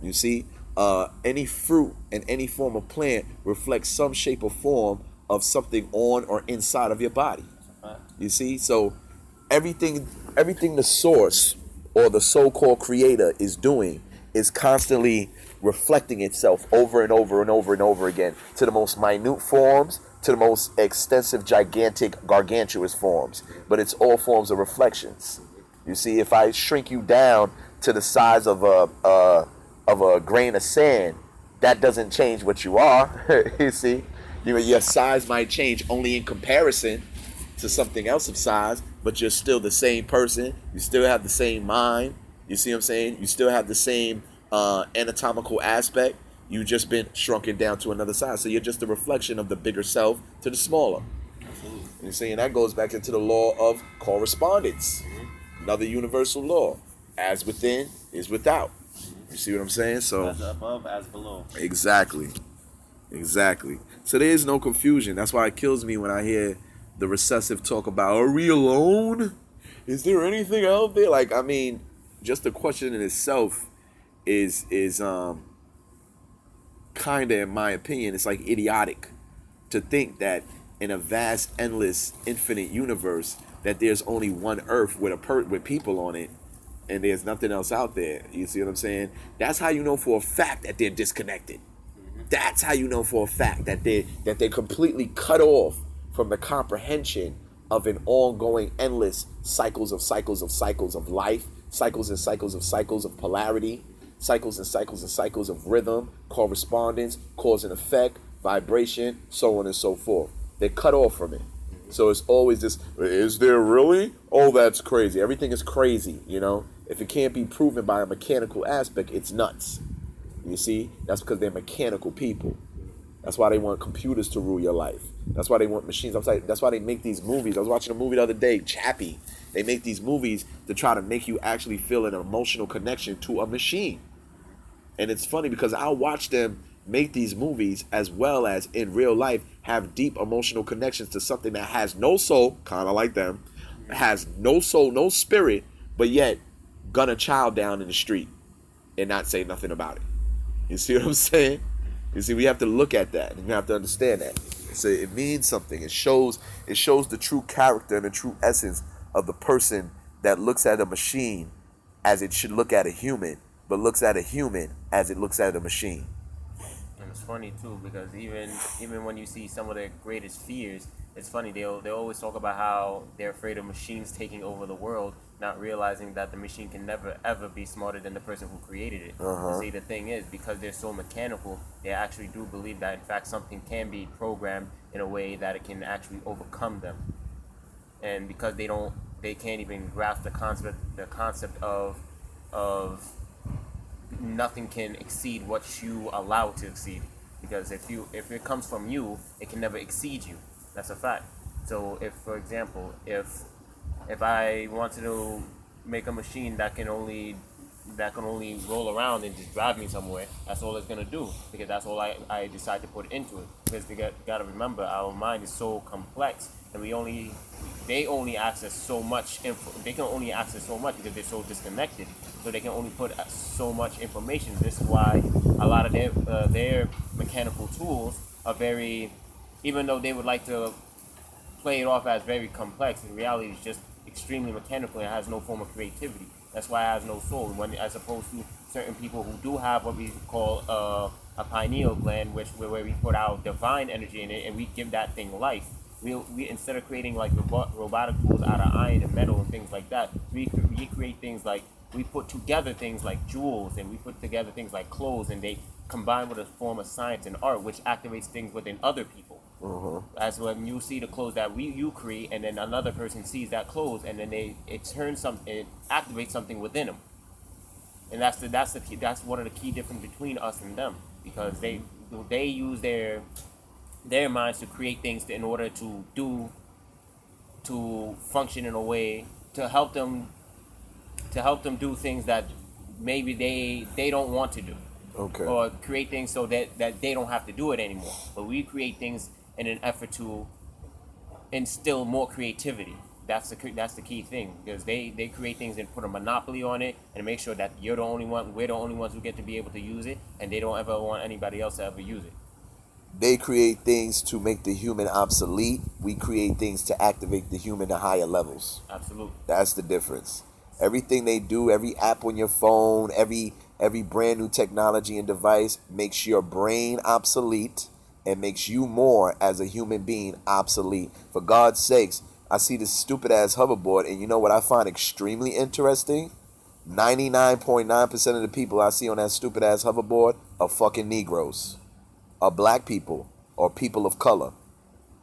You see, any fruit and any form of plant reflects some shape or form of something on or inside of your body. You see, so everything the source or the so-called creator is doing is constantly reflecting itself over and over and over and over again to the most minute forms, to the most extensive, gigantic, gargantuous forms. But it's all forms of reflections. You see, if I shrink you down to the size of a grain of sand, that doesn't change what you are. You see, your size might change only in comparison to something else of size, but you're still the same person. You still have the same mind. You see what I'm saying? You still have the same anatomical aspect. You've just been shrunken down to another size. So you're just a reflection of the bigger self to the smaller. Absolutely. You see, and that goes back into the law of correspondence. Another universal law. As within is without. You see what I'm saying? So as above, as below. Exactly. So there is no confusion. That's why it kills me when I hear the recessive talk about, are we alone? Is there anything out there? Like, I mean, just the question in itself is kind of, in my opinion, it's like idiotic to think that in a vast, endless, infinite universe that there's only one Earth with people on it, and there's nothing else out there. You see what I'm saying? That's how you know for a fact that they're disconnected. That's how you know for a fact that they're completely cut off from the comprehension of an ongoing, endless cycles of life, cycles and cycles of polarity, cycles and cycles of rhythm, correspondence, cause and effect, vibration, so on and so forth. They're cut off from it. So it's always this, is there really? Oh, that's crazy. Everything is crazy, you know? If it can't be proven by a mechanical aspect, it's nuts. You see? That's because they're mechanical people. That's why they want computers to rule your life. That's why they want machines. That's why they make these movies. I was watching a movie the other day, Chappie. They make these movies to try to make you actually feel an emotional connection to a machine. And it's funny because I'll watch them make these movies as well as in real life have deep emotional connections to something that has no soul, kind of like them, has no soul, no spirit, but yet gun a child down in the street and not say nothing about it. You see what I'm saying? You see, we have to look at that and we have to understand that. So it means something. It shows the true character and the true essence of the person that looks at a machine as it should look at a human, but looks at a human as it looks at a machine. And it's funny too because even when you see some of their greatest fears, it's funny they always talk about how they're afraid of machines taking over the world, not realizing that the machine can never ever be smarter than the person who created it. See, the thing is, because they're so mechanical, they actually do believe that in fact something can be programmed in a way that it can actually overcome them. And because they can't even grasp the concept of nothing can exceed what you allow to exceed. Because if it comes from you, it can never exceed you. That's a fact. So if, for example, if I wanted to make a machine that can only roll around and just drive me somewhere, that's all it's gonna do, because that's all I decide to put into it. Because you gotta remember, our mind is so complex, and they only access so much info. They can only access so much because they're so disconnected. So they can only put so much information. This is why a lot of their mechanical tools are very, even though they would like to play it off as very complex, in reality it's just extremely mechanical and has no form of creativity. That's why it has no soul. As opposed to certain people who do have what we call a pineal gland, where we put our divine energy in it and we give that thing life. We instead of creating like robotic tools out of iron and metal and things like that, we create things like, we put together things like jewels, and we put together things like clothes, and they combine with a form of science and art, which activates things within other people. As when you see the clothes that you create, and then another person sees that clothes, and then it activates something within them. And that's one of the key difference between us and them, because they use their minds to create things in order to function in a way to help them do things that maybe they don't want to do. Okay. Or create things so that they don't have to do it anymore. But we create things in an effort to instill more creativity. that's the key thing, because they create things and put a monopoly on it and make sure that you're the only one, we're the only ones who get to be able to use it, and they don't ever want anybody else to ever use it. They create things to make the human obsolete. We create things to activate the human to higher levels. Absolutely. That's the difference. Everything they do, every app on your phone, every brand new technology and device makes your brain obsolete and makes you more as a human being obsolete. For God's sakes, I see this stupid ass hoverboard, and you know what I find extremely interesting? 99.9% of the people I see on that stupid ass hoverboard are fucking Negroes, are black people, or people of color.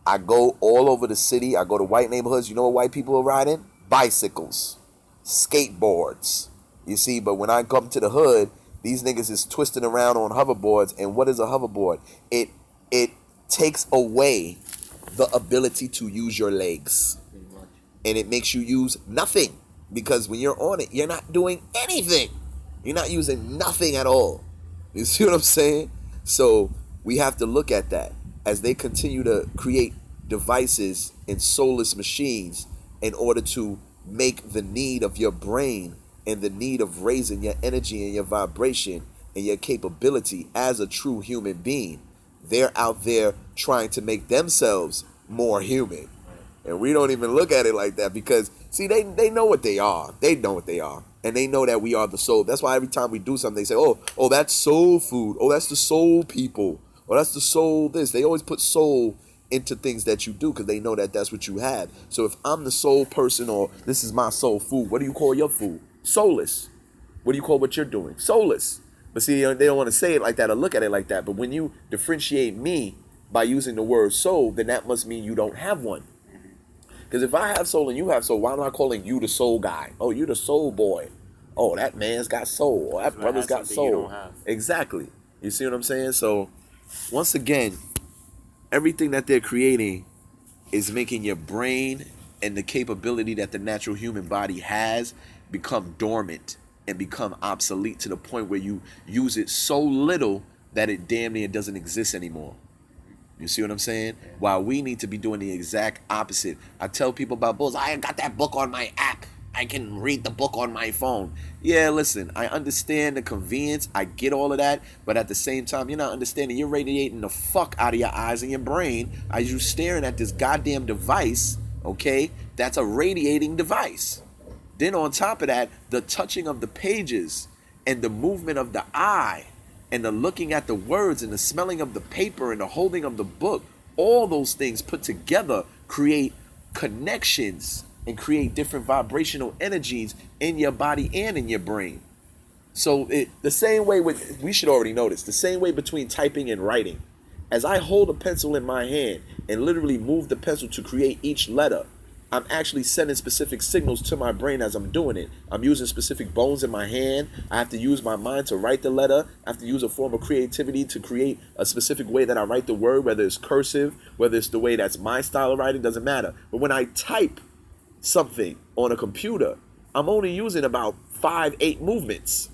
I go all over the city. I go to white neighborhoods. You know what white people are riding? Bicycles, skateboards. You see, but when I come to the hood, these niggas is twisting around on hoverboards. And what is a hoverboard? It takes away the ability to use your legs. And it makes you use nothing. Because when you're on it, you're not doing anything. You're not using nothing at all. You see what I'm saying? So we have to look at that as they continue to create devices and soulless machines in order to make the need of your brain and the need of raising your energy and your vibration and your capability as a true human being. They're out there trying to make themselves more human. And we don't even look at it like that because, see, they know what they are. They know what they are. And they know that we are the soul. That's why every time we do something, they say, oh, that's soul food. Oh, that's the soul people. Oh, that's the soul this. They always put soul into things that you do because they know that that's what you have. So if I'm the soul person or this is my soul food, what do you call your food? Soulless. What do you call what you're doing? Soulless. But see, they don't want to say it like that or look at it like that. But when you differentiate me by using the word soul, then that must mean you don't have one. Because if I have soul and you have soul, why am I calling you the soul guy? Oh, you the soul boy. Oh, that man's got soul. Or that brother's got soul. You don't have. Exactly. You see what I'm saying? So, once again, everything that they're creating is making your brain and the capability that the natural human body has become dormant and become obsolete to the point where you use it so little that it damn near doesn't exist anymore. You see what I'm saying? While we need to be doing the exact opposite. I tell people about books. I got that book on my app. I can read the book on my phone. Yeah, listen, I understand the convenience. I get all of that. But at the same time, you're not understanding. You're radiating the fuck out of your eyes and your brain as you're staring at this goddamn device, okay? That's a radiating device. Then on top of that, the touching of the pages and the movement of the eye and the looking at the words and the smelling of the paper and the holding of the book, all those things put together create connections and create different vibrational energies in your body and in your brain. So the same way we should already know this, the same way between typing and writing. As I hold a pencil in my hand and literally move the pencil to create each letter, I'm actually sending specific signals to my brain as I'm doing it. I'm using specific bones in my hand. I have to use my mind to write the letter. I have to use a form of creativity to create a specific way that I write the word, whether it's cursive, whether it's the way that's my style of writing, doesn't matter. But when I type something on a computer, I'm only using about 5-8 movements.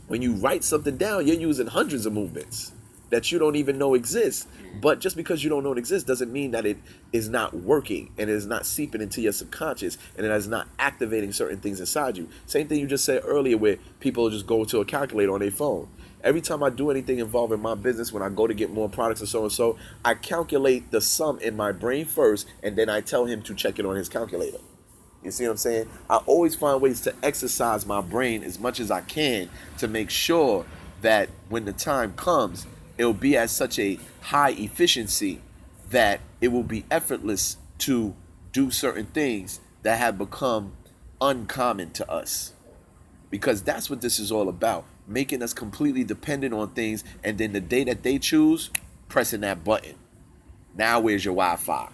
When you write something down, you're using hundreds of movements that you don't even know exist. But just because you don't know it exists doesn't mean that it is not working and it is not seeping into your subconscious and it is not activating certain things inside you. Same thing you just said earlier where people just go to a calculator on their phone. Every time I do anything involving my business, when I go to get more products and so, I calculate the sum in my brain first and then I tell him to check it on his calculator. You see what I'm saying? I always find ways to exercise my brain as much as I can to make sure that when the time comes, it'll be at such a high efficiency that it will be effortless to do certain things that have become uncommon to us. Because that's what this is all about. Making us completely dependent on things, and then the day that they choose, pressing that button. Now where's your Wi-Fi?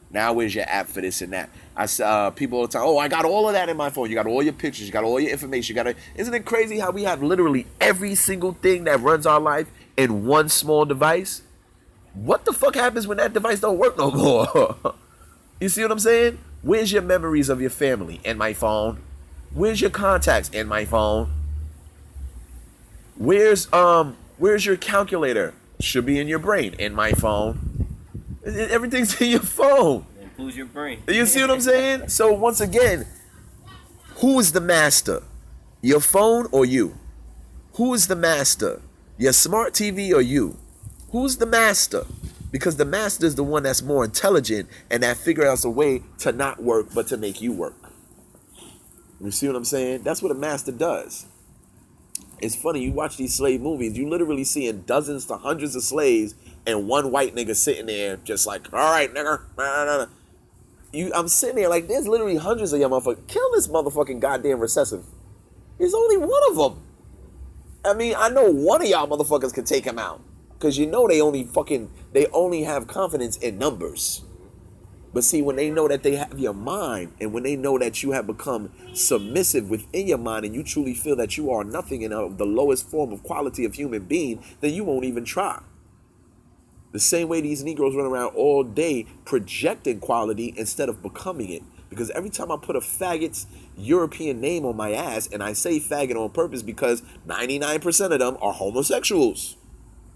Now where's your app for this and that? I saw people all the time, I got all of that in my phone. You got all your pictures, you got all your information. Isn't it crazy how we have literally every single thing that runs our life in one small device? What the fuck happens when that device don't work no more? You see what I'm saying? Where's your memories of your family? In my phone. Where's your contacts? In my phone. Where's your calculator? Should be in your brain. In my phone. Everything's in your phone. Lose your brain. You see what I'm saying? So once again, who is the master? Your phone or you? Who is the master? Your smart TV or you? Who's the master? Because the master is the one that's more intelligent and that figures out a way to not work but to make you work. You see what I'm saying? That's what a master does. It's funny, you watch these slave movies, you literally seeing dozens to hundreds of slaves and one white nigga sitting there just like, all right, nigga. I'm sitting there like, there's literally hundreds of y'all motherfuckers. Kill this motherfucking goddamn recessive. There's only one of them. I mean, I know one of y'all motherfuckers can take him out. Because you know they only have confidence in numbers. But see, when they know that they have your mind, and when they know that you have become submissive within your mind, and you truly feel that you are nothing in the lowest form of quality of human being, then you won't even try. The same way these Negroes run around all day projecting quality instead of becoming it. Because every time I put a faggot's European name on my ass, and I say faggot on purpose because 99% of them are homosexuals.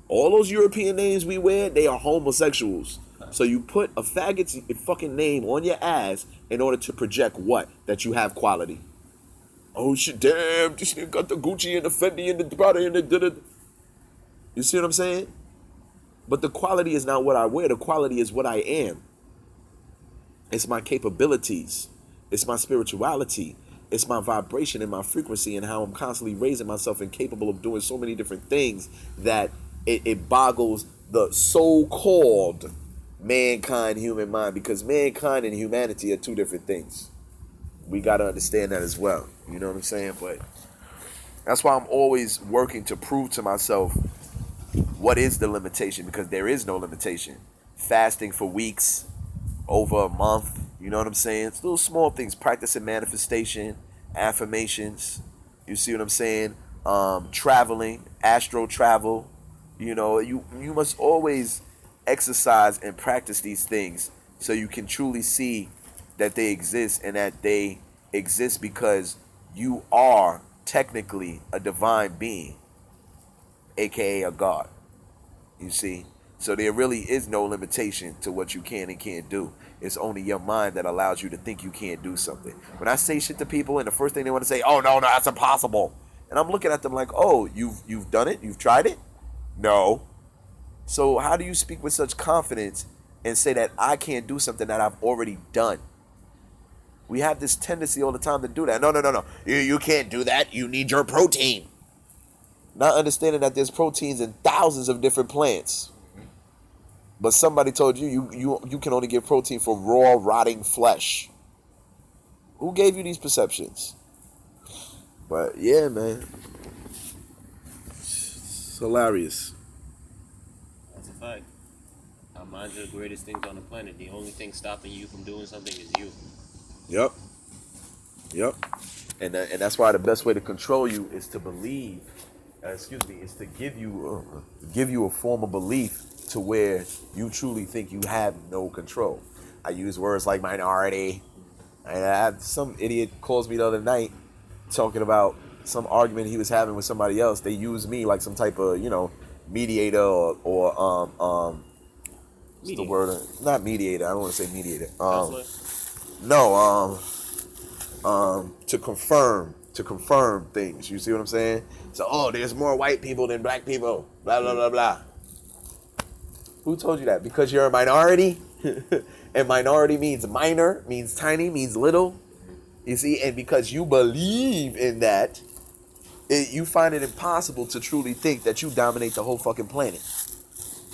All those European names we wear, they are homosexuals. So you put a faggot's fucking name on your ass in order to project what? That you have quality. Oh shit, damn, this nigga got the Gucci and the Fendi and the Prada and the... You see what I'm saying? But the quality is not what I wear. The quality is what I am. It's my capabilities. It's my spirituality. It's my vibration and my frequency and how I'm constantly raising myself and capable of doing so many different things that it boggles the so-called mankind human mind, because mankind and humanity are two different things. We got to understand that as well. You know what I'm saying? But that's why I'm always working to prove to myself what is the limitation, because there is no limitation. Fasting for weeks, over a month, you know what I'm saying? It's little small things, practicing manifestation, affirmations, you see what I'm saying? Traveling, astro travel, you know, you must always exercise and practice these things so you can truly see that they exist, and that they exist because you are technically a divine being, aka a god. You see? So there really is no limitation to what you can and can't do. It's only your mind that allows you to think you can't do something. When I say shit to people and the first thing they want to say, oh no, that's impossible. And I'm looking at them like, oh, you've done it? You've tried it? No. So how do you speak with such confidence and say that I can't do something that I've already done? We have this tendency all the time to do that. No. You can't do that. You need your protein. Not understanding that there's proteins in thousands of different plants. But somebody told you can only get protein for raw, rotting flesh. Who gave you these perceptions? But yeah, man. It's hilarious. That's a fact. Our minds are the greatest things on the planet. The only thing stopping you from doing something is you. Yep. And that's why the best way to control you is to believe. Is to give you a form of belief to where you truly think you have no control. I use words like minority. And some idiot calls me the other night talking about some argument he was having with somebody else. They use me like some type of, mediator or what's the word? Not mediator. I don't want to say mediator. To confirm things. You see what I'm saying? So, there's more white people than black people. Blah, blah, blah, blah. Who told you that? Because you're a minority? And minority means minor, means tiny, means little. You see? And because you believe in that, you find it impossible to truly think that you dominate the whole fucking planet.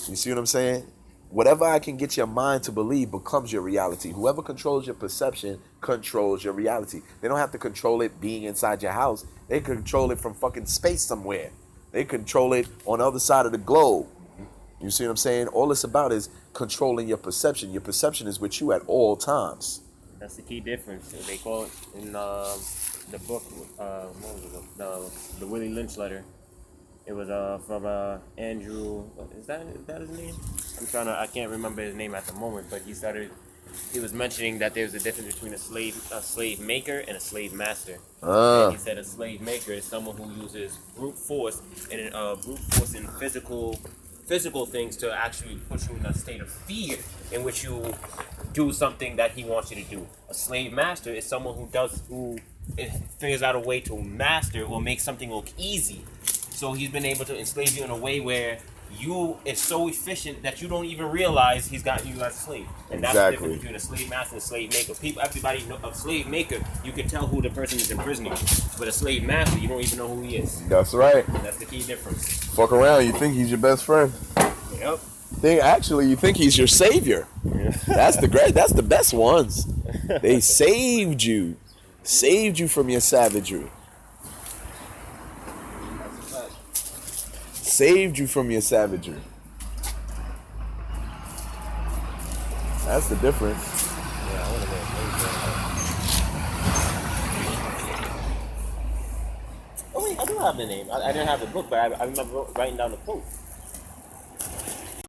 You see what I'm saying? Whatever I can get your mind to believe becomes your reality. Whoever controls your perception controls your reality. They don't have to control it being inside your house. They control it from fucking space somewhere. They control it on the other side of the globe. You see what I'm saying? All it's about is controlling your perception. Your perception is with you at all times. That's the key difference. They call it in the book, what was it? The Willie Lynch letter. It was from Andrew. Is that his name? I can't remember his name at the moment, but he was mentioning that there's a difference between a slave maker and a slave master. And he said a slave maker is someone who uses brute force and physical things to actually put you in a state of fear in which you do something that he wants you to do. A slave master is someone who figures out a way to master or make something look easy. So he's been able to enslave you in a way where you is so efficient that you don't even realize he's got you as a slave. And that's the difference between a slave master and a slave maker. Everybody know a slave maker, you can tell who the person is imprisoning you. But a slave master, you don't even know who he is. That's right. And that's the key difference. Fuck around, you think he's your best friend. Yep. Actually, you think he's your savior. That's the best ones. They saved you from your savagery. Saved you from your savagery. That's the difference. Yeah, I want to go. Oh wait, I do have the name. I didn't have the book, but I remember writing down the quote.